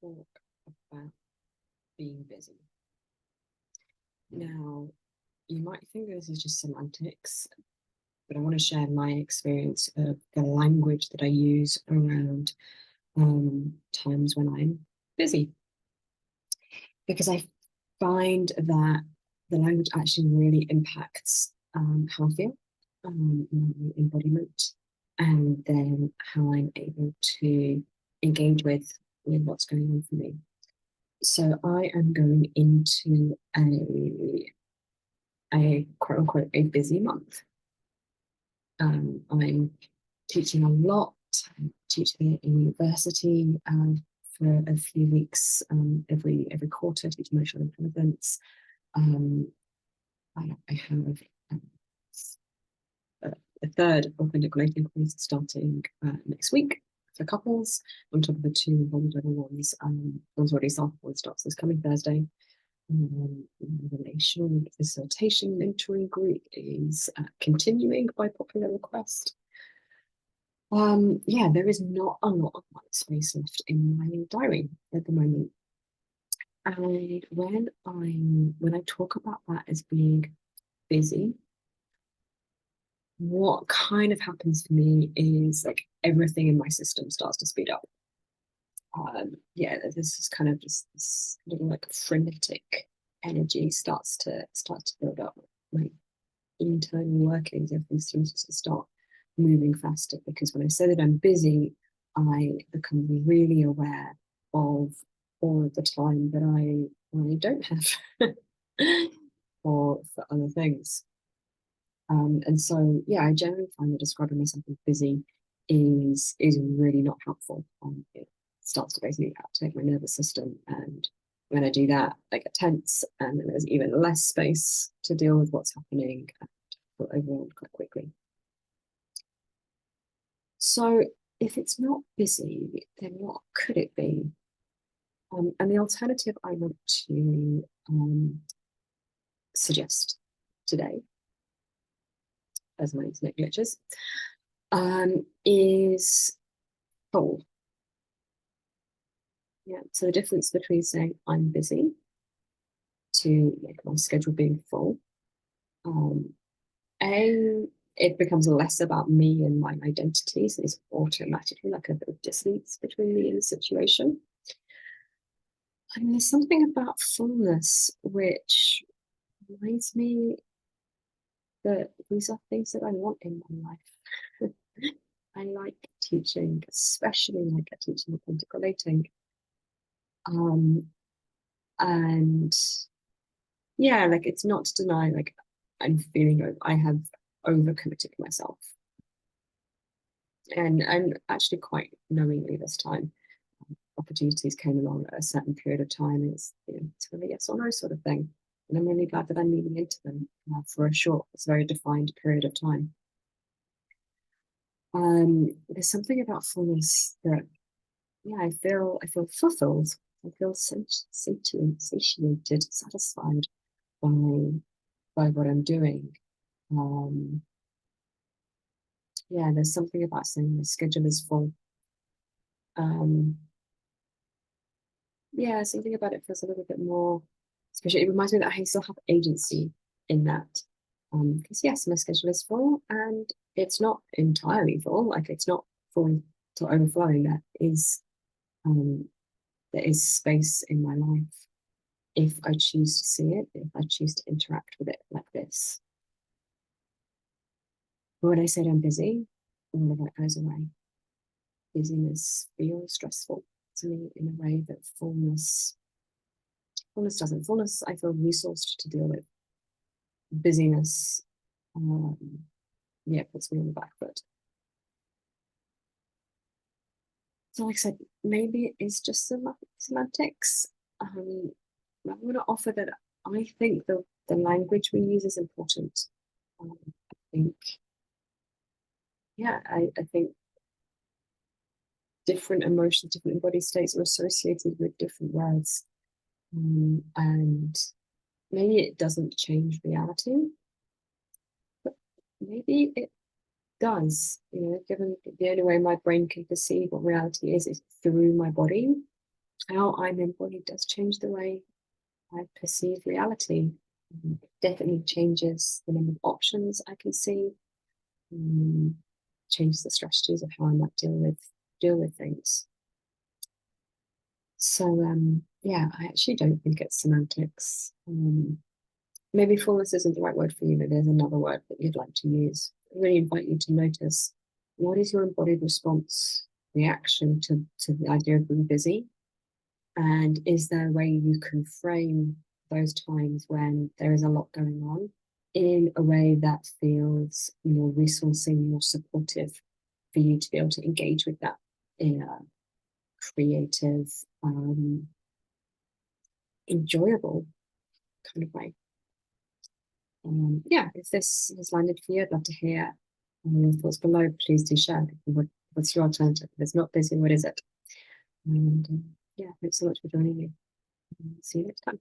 talk about being busy. Now, you might think this is just semantics, but I want to share my experience of the language that I use around times when I'm busy. Because I find that the language actually really impacts how I feel, my embodiment, and then how I'm able to engage with what's going on for me. So I am going into a quote unquote a busy month. I'm teaching a lot. I'm teaching at university for a few weeks every quarter, teach emotional intelligence. I have a third authentic relating course starting next week for couples, on top of the two level ones. One's already started, one starts this coming Thursday. Relational facilitation mentoring group is continuing by popular request. Yeah, there is not a lot of white space left in my diary at the moment. And when I talk about that as being busy, what kind of happens for me is like everything in my system starts to speed up. Yeah, this is kind of just this little like frenetic energy starts to build up. My internal workings, everything seems to start moving faster, because when I say that I'm busy, I become really aware of all of the time that I don't have for other things. And so, yeah, I generally find that describing myself as busy is really not helpful. It starts to basically activate my nervous system, and when I do that, I get tense, and then there's even less space to deal with what's happening, and feel overwhelmed quite quickly. So, if it's not busy, then what could it be? And the alternative I want to suggest today, as my internet glitches, is full. Yeah, so the difference between saying I'm busy to like my schedule being full, it becomes less about me and my identity, so it's automatically like a bit of distance between me and the situation. And there's something about fullness which reminds me that these are things that I want in my life. I like teaching, especially like teaching authentic relating. And yeah, like it's not to deny, like I'm feeling I have overcommitted myself. And actually quite knowingly this time. Opportunities came along at a certain period of time. It's really yes or no sort of thing. And I'm really glad that I'm leaning into them for a short, it's a very defined period of time. There's something about fullness that, yeah, I feel fulfilled. I feel satiated, satisfied by what I'm doing. Yeah, there's something about saying my schedule is full. Yeah, something about it feels a little bit more, especially it reminds me that I still have agency in that. Because yes, my schedule is full and it's not entirely full, like it's not full to overflowing. There is space in my life if I choose to see it, if I choose to interact with it like this. But when I said I'm busy, all of that goes away. Busyness feels stressful to me in a way that fullness doesn't. Fullness, I feel resourced to deal with. Busyness, yeah, puts me on the back foot. So, like I said, maybe it is just semantics. I want to offer that I think the language we use is important. I think, yeah, I think different emotions, different body states are associated with different words. And maybe it doesn't change reality, but maybe it does, given the only way my brain can perceive what reality is through my body. how I'm embodied does change the way I perceive reality. It definitely changes the number of options I can see, um, changes the strategies of how I might deal with things. So yeah, I actually don't think it's semantics. Maybe fullness isn't the right word for you, but there's another word that you'd like to use. I really invite you to notice, what is your embodied response, reaction to the idea of being busy? And is there a way you can frame those times when there is a lot going on in a way that feels more resourcing, more supportive for you to be able to engage with that in a creative, enjoyable kind of way? Yeah, if this has landed for you, I'd love to hear your thoughts below. Please do share. What's your alternative? If it's not busy, what is it? And yeah, thanks so much for joining me. See you next time.